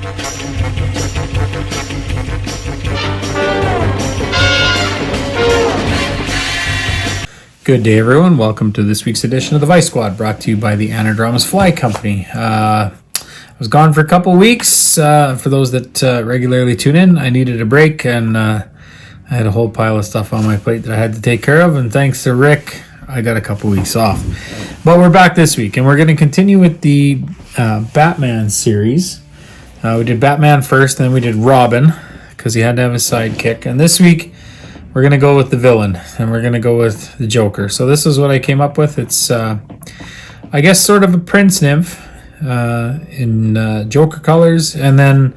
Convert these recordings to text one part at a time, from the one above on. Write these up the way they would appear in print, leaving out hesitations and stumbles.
Good day, everyone. Welcome to this week's edition of the Vise Squad, brought to you by the Anadrama's Fly Company. I was gone for a couple weeks. For those that regularly tune in, I needed a break, and I had a whole pile of stuff on my plate that I had to take care of, and thanks to Rick, I got a couple weeks off. But we're back this week, and we're going to continue with the Batman series. We did Batman first, then we did Robin, because he had to have a sidekick, and this week we're going to go with the villain, and we're going to go with the Joker. So this is what I came up with. It's, I guess, sort of a Prince Nymph in Joker colors, and then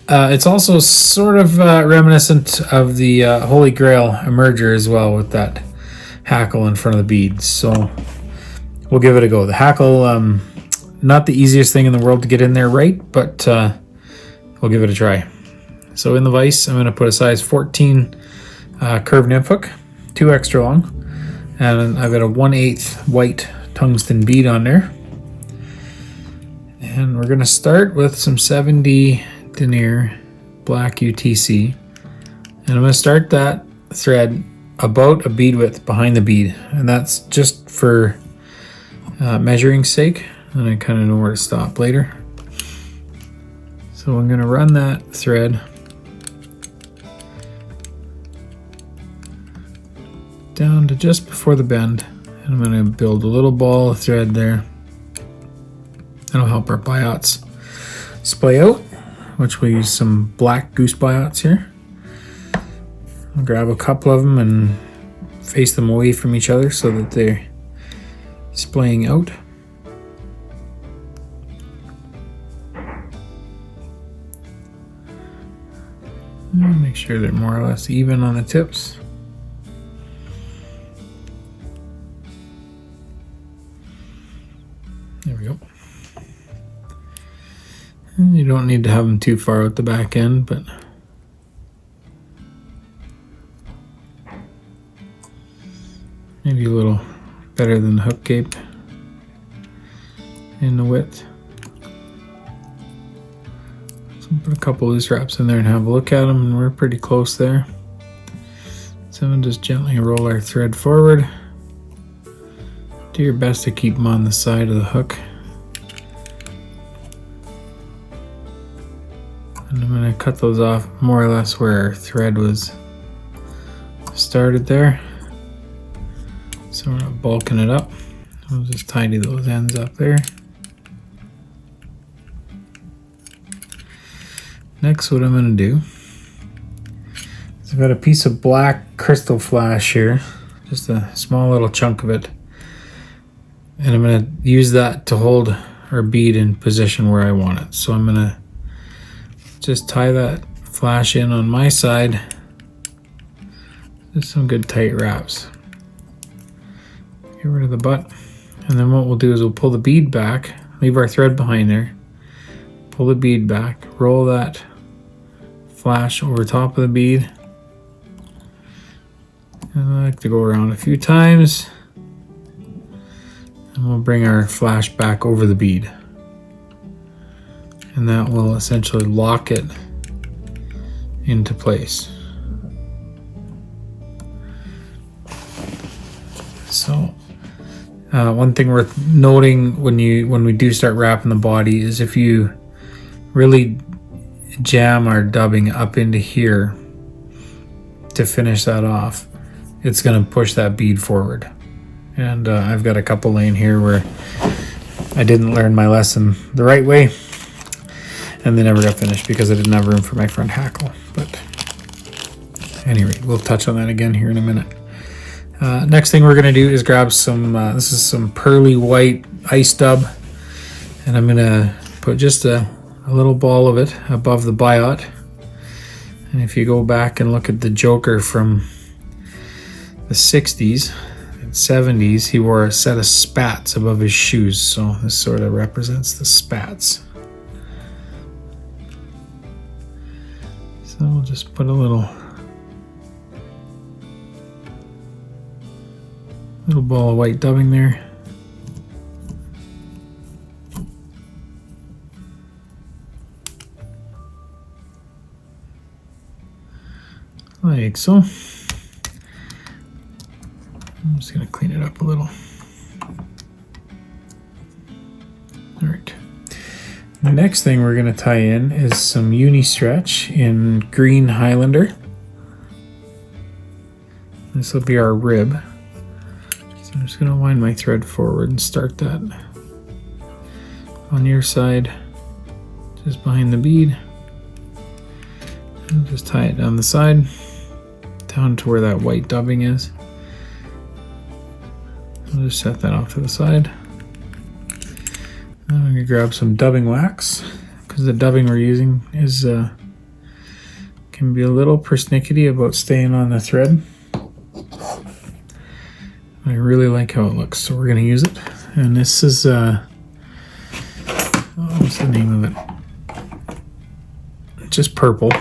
it's also sort of reminiscent of the Holy Grail Emerger as well, with that hackle in front of the beads. So we'll give it a go. The hackle, not the easiest thing in the world to get in there right, but we'll give it a try. So in the vise, I'm going to put a size 14 curved nymph hook, 2 extra long, and I've got a 1/8 white tungsten bead on there. And we're going to start with some 70 denier black UTC, and I'm going to start that thread about a bead width behind the bead, and that's just for measuring sake, and I kind of know where to stop later. So I'm going to run that thread down to just before the bend, and I'm going to build a little ball of thread there. That'll help our biots splay out, which we use some black goose biots here. I'll grab a couple of them and face them away from each other so that they're splaying out. And make sure they're more or less even on the tips. There we go. And you don't need to have them too far out the back end, but maybe a little better than the hook gape in the width. So put a couple loose wraps in there and have a look at them, and we're pretty close there. So we'll just gently roll our thread forward. Do your best to keep them on the side of the hook. And I'm going to cut those off more or less where our thread was started there. So we're not bulking it up. I'll just tidy those ends up there. Next, what I'm going to do is I've got a piece of black crystal flash here, just a small little chunk of it. And I'm going to use that to hold our bead in position where I want it. So I'm going to just tie that flash in on my side. Just some good tight wraps. Get rid of the butt. And then what we'll do is we'll pull the bead back, leave our thread behind there, pull the bead back, roll that flash over top of the bead. And I like to go around a few times. And we'll bring our flash back over the bead. And that will essentially lock it into place. So one thing worth noting when we do start wrapping the body is if you really jam our dubbing up into here to finish that off, it's going to push that bead forward. And I've got a couple laying here where I didn't learn my lesson the right way, and they never got finished because I didn't have room for my front hackle. But anyway, we'll touch on that again here in a minute. Next thing we're going to do is grab some, this is some pearly white ice dub, and I'm going to put just a little ball of it above the biot. And if you go back and look at the Joker from the 60s and 70s, he wore a set of spats above his shoes, so this sort of represents the spats. So we'll just put a little ball of white dubbing there. like so. I'm just going to clean it up a little. All right. The next thing we're going to tie in is some uni-stretch in green Highlander. This will be our rib. So I'm just going to wind my thread forward and start that on your side, just behind the bead. And just tie it down the side, down to where that white dubbing is. I'll just set that off to the side. I'm going to grab some dubbing wax, because the dubbing we're using is can be a little persnickety about staying on the thread. I really like how it looks, so we're going to use it. And this is what's the name of it? It's just purple,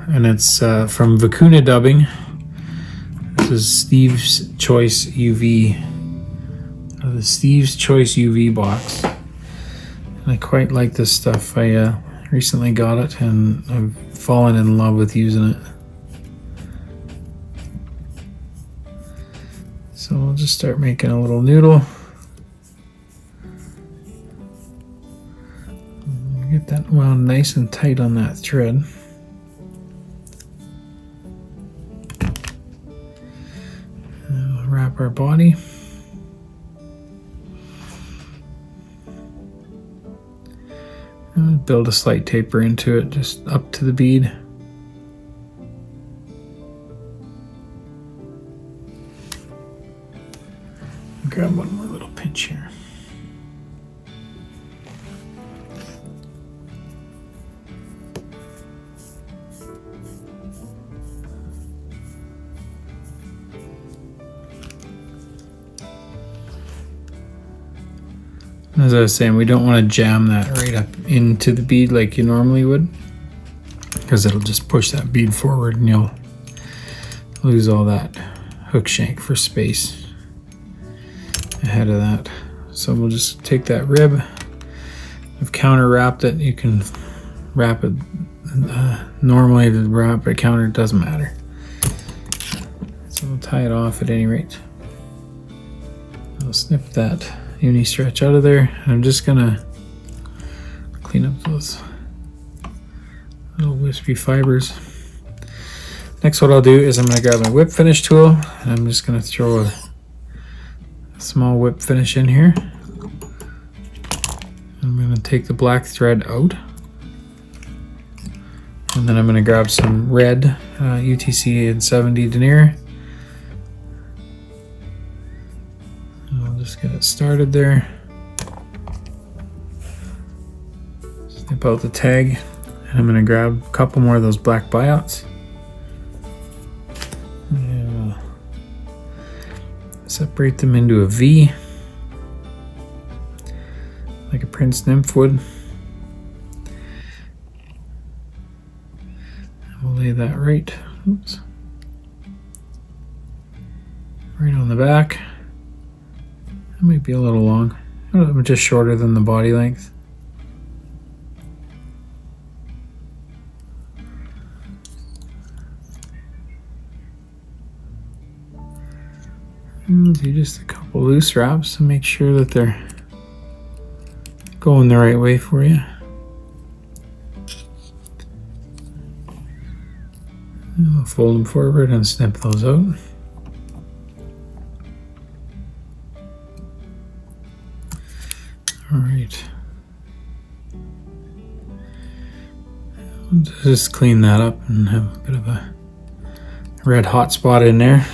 and it's from Vicuña dubbing. This is Steve's Choice UV, the Steve's Choice UV box. And I quite like this stuff. I recently got it, and I've fallen in love with using it. So we'll just start making a little noodle. Get that wound nice and tight on that thread. And we'll wrap our body. And build a slight taper into it, just up to the bead. Grab one more little pinch here. As I was saying, we don't want to jam that right up into the bead like you normally would, because it'll just push that bead forward and you'll lose all that hook shank for space ahead of that. So we'll just take that rib. I've counter wrapped it. You can wrap it normally to wrap a counter, it doesn't matter. So we'll tie it off at any rate. I'll snip that uni-stretch out of there. I'm just gonna clean up those little wispy fibers. Next, what I'll do is I'm gonna grab my whip finish tool, and I'm just gonna throw a small whip finish in here. I'm going to take the black thread out, and then I'm going to grab some red UTC and 70 denier. And I'll just get it started there. Snip out the tag, and I'm going to grab a couple more of those black biots. Separate them into a V, like a Prince Nymph would. And we'll lay that right, oops, right on the back. That might be a little long, just shorter than the body length. Do just a couple loose wraps to make sure that they're going the right way for you. And we'll fold them forward and snip those out. All right. We'll just clean that up and have a bit of a red hot spot in there,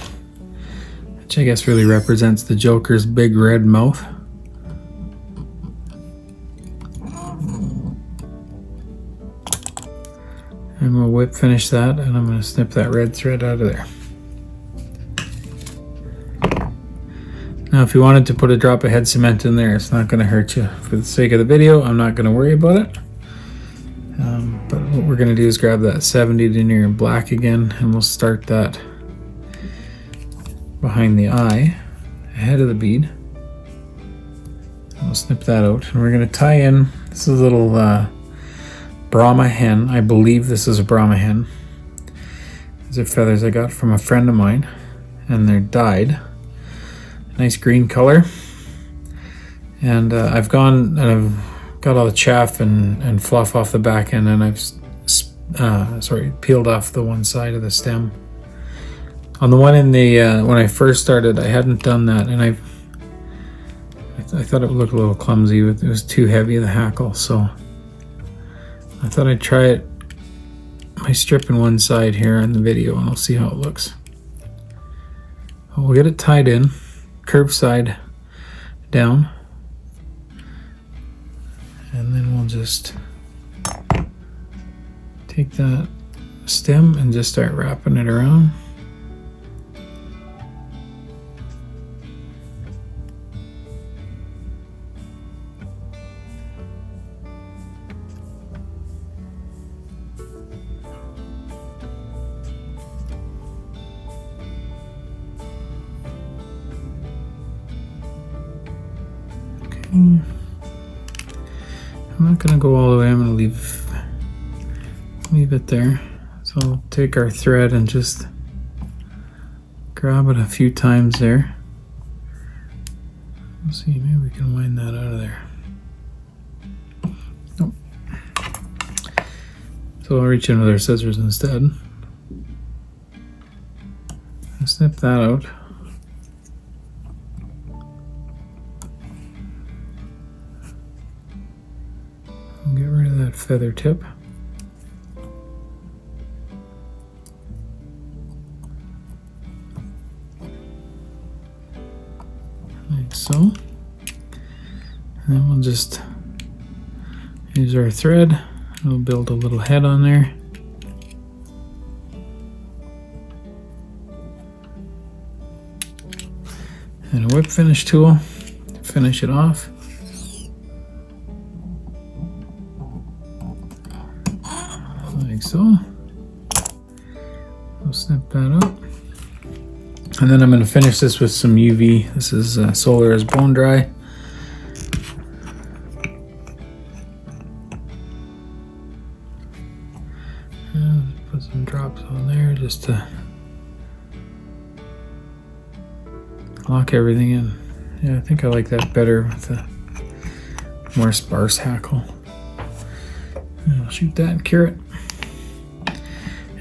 which I guess really represents the Joker's big red mouth. And we'll whip finish that, and I'm going to snip that red thread out of there. Now if you wanted to put a drop of head cement in there, it's not going to hurt you. For the sake of the video, I'm not going to worry about it. But what we're going to do is grab that 70 denier in black again, and we'll start that behind the eye, ahead of the bead. We'll snip that out, and we're going to tie in, this is a little Brahma hen. I believe this is a Brahma hen. These are feathers I got from a friend of mine, and they're dyed. Nice green color. And I've gone and I've got all the chaff and fluff off the back end, and I've peeled off the one side of the stem. On the one in the when I first started, I hadn't done that, and I thought it would look a little clumsy. It was too heavy, the hackle, so I thought I'd try it. My strip in one side here in the video, and I'll see how it looks. We'll get it tied in, curved side down, and then we'll just take that stem and just start wrapping it around. I'm not going to go all the way. I'm going to leave it there. So I'll take our thread and just grab it a few times there. Let's see, maybe we can wind that out of there. Nope. So I'll reach in with our scissors instead and snip that out. Get rid of that feather tip. Like so. And then we'll just use our thread. We'll build a little head on there. And a whip finish tool to finish it off. Like so. We'll snip that up. And then I'm going to finish this with some UV. This is Solarez Bone Dry. And put some drops on there just to lock everything in. Yeah, I think I like that better with a more sparse hackle. And I'll shoot that and cure it.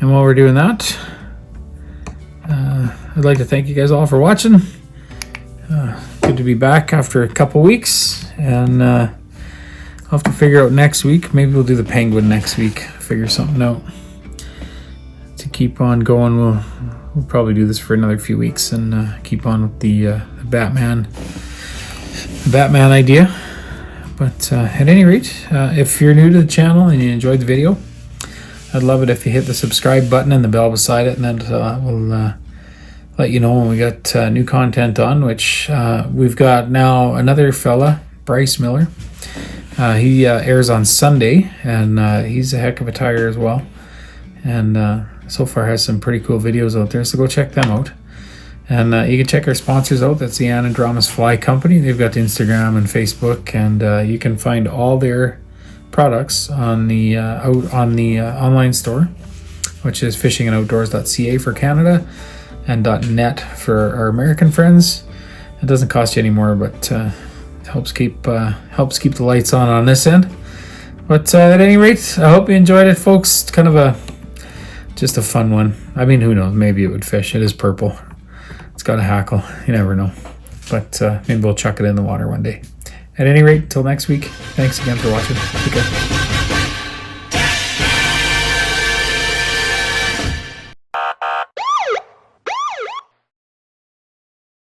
And while we're doing that, I'd like to thank you guys all for watching. Good to be back after a couple weeks, and I'll have to figure out next week. Maybe we'll do the penguin next week. Figure something out to keep on going. We'll probably do this for another few weeks and keep on with the Batman idea. But at any rate, if you're new to the channel and you enjoyed the video, I'd love it if you hit the subscribe button and the bell beside it, and then we'll let you know when we got new content on, which we've got now another fella, Bryce Miller. He airs on Sunday, and he's a heck of a tire as well. And so far has some pretty cool videos out there, so go check them out. And you can check our sponsors out. That's the Anadramas Fly Company. They've got Instagram and Facebook, and you can find all their products on the online store, which is fishingandoutdoors.ca for Canada and .net for our American friends. It doesn't cost you any more, but it helps keep the lights on this end. But at any rate, I hope you enjoyed it, folks. Kind of just a fun one. I mean, who knows? Maybe it would fish. It is purple. It's got a hackle. You never know. But maybe we'll chuck it in the water one day. At any rate, till next week, thanks again for watching. Take care.